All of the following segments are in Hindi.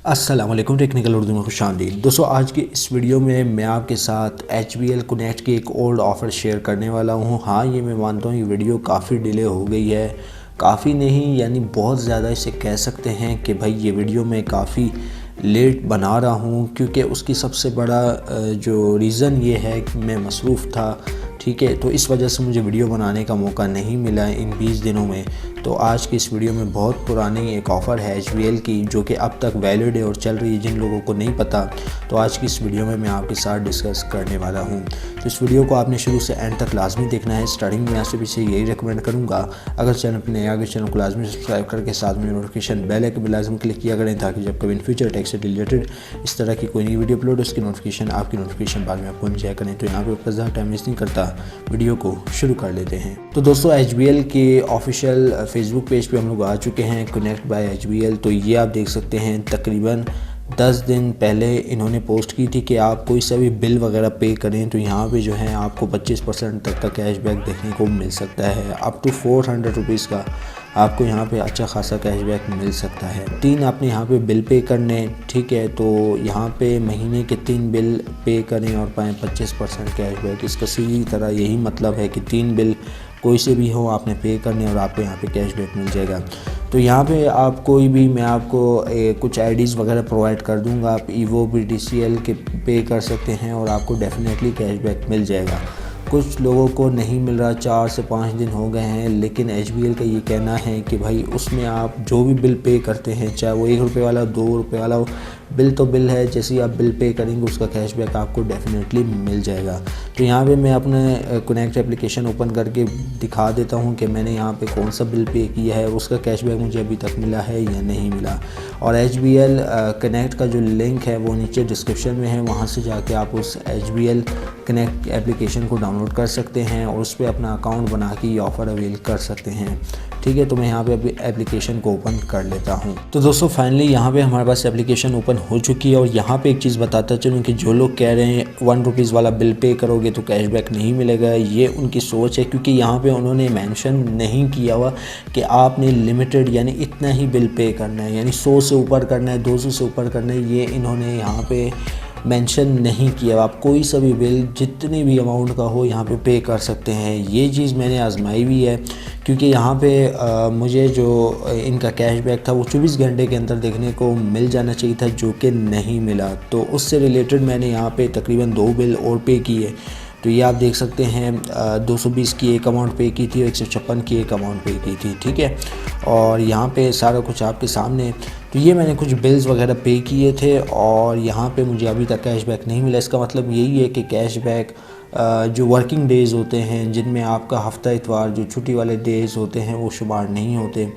अस्सलाम वालेकुम, टेक्निकल उर्दू में खुशामदीद। दोस्तों, आज की इस वीडियो में मैं आपके साथ HBL कनेक्ट की एक ओल्ड ऑफ़र शेयर करने वाला हूँ। हाँ, ये मैं मानता हूँ ये वीडियो काफ़ी डिले हो गई है, काफ़ी नहीं यानी बहुत ज़्यादा इसे कह सकते हैं कि भाई ये वीडियो मैं काफ़ी लेट बना रहा हूँ, क्योंकि उसकी सबसे बड़ा जो रीज़न ये है कि मैं मसरूफ़ था। ठीक है, तो इस वजह से मुझे वीडियो बनाने का मौका नहीं मिला इन 20 दिनों में। तो आज की इस वीडियो में बहुत पुरानी एक ऑफ़र है HBL की, जो कि अब तक वैलिड है और चल रही है, जिन लोगों को नहीं पता। तो आज की इस वीडियो में मैं आपके साथ डिस्कस करने वाला हूँ। तो इस वीडियो को आपने शुरू से एंड तक लाजमी देखना है। स्टार्टिंग में आपसे पीछे यही रिकमेंड करूँगा, अगर चैनल पर नया आगे चैनल को लाजमी सब्सक्राइब करके साथ में नोटिफिकेशन बेल आइकन पर लाजमी क्लिक किया करें, ताकि जब कभी इन फ्यूचर टेक से रिलेटेड इस तरह की कोई नई वीडियो अपलोड उसकी नोटिफिकेशन आपकी नोटिफिकेशन बाद में आप पहुँच जाया करें। तो यहाँ पर ज़्यादा टाइम वेस्ट नहीं करता, वीडियो को शुरू कर लेते हैं। तो दोस्तों, HBL के ऑफिशियल फेसबुक पेज पे हम लोग आ चुके हैं, कनेक्ट बाय HBL। तो ये आप देख सकते हैं तकरीबन 10 दिन पहले इन्होंने पोस्ट की थी कि आप कोई सा भी बिल वगैरह पे करें तो यहाँ पे जो है आपको 25% तक का कैशबैक देखने को मिल सकता है। अप टू 400 रुपीज़ का आपको यहाँ पे अच्छा खासा कैशबैक मिल सकता है। 3 आपने यहाँ पे बिल पे करने, ठीक है, तो यहाँ पे महीने के 3 बिल पे करें और पाएँ 25% कैशबैक। इसका सीधी तरह यही मतलब है कि 3 बिल कोई से भी हो आपने पे करने और आपको यहाँ पे कैशबैक मिल जाएगा। तो यहाँ पे आप कोई भी, मैं आपको कुछ आईडीज़ वगैरह प्रोवाइड कर दूँगा, आप EVO BTCL के पे कर सकते हैं और आपको डेफिनेटली कैशबैक मिल जाएगा। कुछ लोगों को नहीं मिल रहा, 4 से 5 दिन हो गए हैं, लेकिन HBL का ये कहना है कि भाई उसमें आप जो भी बिल पे करते हैं, चाहे वो 1 रुपये वाला 2 रुपये वाला हो, बिल तो बिल है, जैसे ही आप बिल पे करेंगे उसका कैशबैक आपको डेफिनेटली मिल जाएगा। तो यहाँ पे मैं अपने कनेक्ट एप्लीकेशन ओपन करके दिखा देता हूँ कि मैंने यहाँ पे कौन सा बिल पे किया है, उसका कैशबैक मुझे अभी तक मिला है या नहीं मिला। और HBL कनेक्ट का जो लिंक है वो नीचे डिस्क्रिप्शन में है, वहाँ से जाके आप उस HBL कनेक्ट एप्लीकेशन को डाउनलोड कर सकते हैं और उस पर अपना अकाउंट बना के ये ऑफ़र अवेल कर सकते हैं। ठीक है, तो मैं यहाँ पे अभी एप्लीकेशन को ओपन कर लेता हूँ। तो दोस्तों, फाइनली यहाँ पे हमारे पास एप्लीकेशन ओपन हो चुकी है। और यहाँ पे एक चीज़ बताता चलूँ कि जो लोग कह रहे हैं 1 रुपीज़ वाला बिल पे करोगे तो कैशबैक नहीं मिलेगा, ये उनकी सोच है, क्योंकि यहाँ पे उन्होंने मेंशन नहीं किया हुआ कि आपने लिमिटेड यानी इतना ही बिल पे करना है, यानी 100 से ऊपर करना है, 200 से ऊपर करना है, ये इन्होंने यहाँ पे मेंशन नहीं किया। आप कोई सा भी बिल जितने भी अमाउंट का हो यहाँ पे कर सकते हैं। ये चीज़ मैंने आजमाई भी है, क्योंकि यहाँ पे मुझे जो इनका कैशबैक था वो 24 घंटे के अंदर देखने को मिल जाना चाहिए था, जो कि नहीं मिला। तो उससे रिलेटेड मैंने यहाँ पे तकरीबन 2 बिल और पे किए। तो ये आप देख सकते हैं 220 की एक अमाउंट पे की थी और 156 की एक अमाउंट पे की थी। ठीक है, और यहाँ पे सारा कुछ आपके सामने। तो ये मैंने कुछ बिल्स वगैरह पे किए थे और यहाँ पे मुझे अभी तक कैशबैक नहीं मिला। इसका मतलब यही है कि कैशबैक जो वर्किंग डेज़ होते हैं, जिनमें आपका हफ्ता इतवार जो छुट्टी वाले डेज़ होते हैं वो शुमार नहीं होते,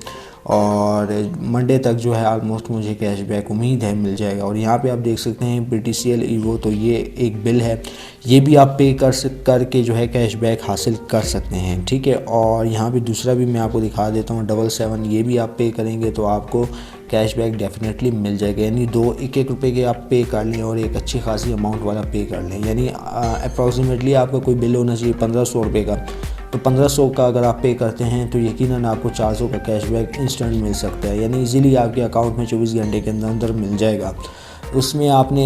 और मंडे तक जो है आलमोस्ट मुझे कैशबैक उम्मीद है मिल जाएगा। और यहाँ पे आप देख सकते हैं BTCL EVO, तो ये एक बिल है, ये भी आप पे करके जो है कैशबैक हासिल कर सकते हैं। ठीक है, और यहाँ पे दूसरा भी मैं आपको दिखा देता हूँ 777, ये भी आप पे करेंगे तो आपको कैशबैक डेफिनेटली मिल जाएगा। यानी 1-1 रुपये के आप पे कर लें और एक अच्छी खासी अमाउंट वाला पे कर लें, यानी अप्रॉक्सीमेटली आपका कोई बिल होना चाहिए 1500 रुपये का, तो 1500 का अगर आप पे करते हैं तो यकीनन आपको 400 का कैशबैक इंस्टेंट मिल सकता है, यानी इजीली आपके अकाउंट में 24 घंटे के अंदर मिल जाएगा। उसमें आपने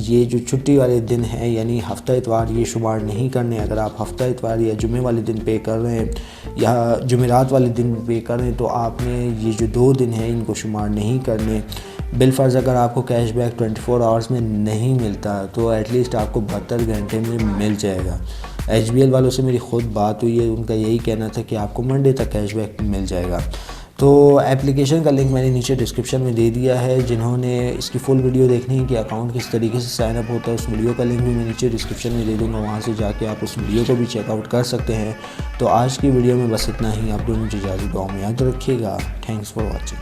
ये जो छुट्टी वाले दिन हैं यानी हफ्ता इतवार ये शुमार नहीं करने। अगर आप हफ्ता इतवार या जुमे वाले दिन पे कर रहे हैं या जुमेरात वाले दिन पे कर रहे हैं तो आपने ये जो 2 दिन हैं इनको शुमार नहीं करने। बिलफर्ज अगर आपको कैशबैक 24 आवर्स में नहीं मिलता तो एटलीस्ट आपको 72 घंटे में मिल जाएगा। HBL वालों से मेरी ख़ुद बात हुई है, उनका यही कहना था कि आपको मंडे तक कैशबैक मिल जाएगा। तो एप्लीकेशन का लिंक मैंने नीचे डिस्क्रिप्शन में दे दिया है। जिन्होंने इसकी फुल वीडियो देखनी है कि अकाउंट किस तरीके से साइन अप होता है, उस वीडियो का लिंक भी मैं नीचे डिस्क्रिप्शन में दे दूँगा, वहाँ से जाके आप उस वीडियो को भी चेकआउट कर सकते हैं। तो आज की वीडियो में बस इतना ही। आप लोग मुझे इजाज़त दुआ में याद रखिएगा। Thanks for watching.